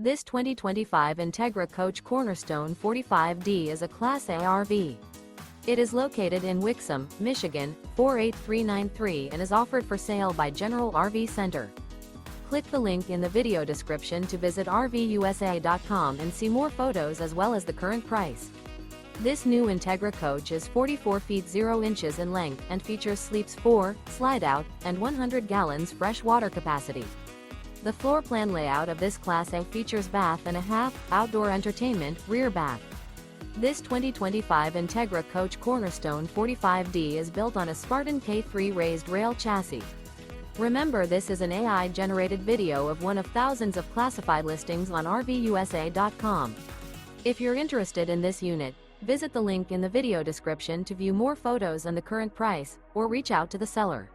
This 2025 Entegra Coach Cornerstone 45D is a Class A RV. It is located in Wixom, Michigan, 48393 and is offered for sale by General RV Center. Click the link in the video description to visit RVUSA.com and see more photos as well as the current price. This new Entegra Coach is 44 feet 0 inches in length and features sleeps 4, Slideout, and 100 gallons fresh water capacity. The floor plan layout of this Class A features bath and a half, outdoor entertainment, rear bath. This 2025 Entegra Coach Cornerstone 45D is built on a Spartan K3 Raised Rail chassis. Remember, this is an AI-generated video of one of thousands of classified listings on RVUSA.com. If you're interested in this unit, visit the link in the video description to view more photos and the current price, or reach out to the seller.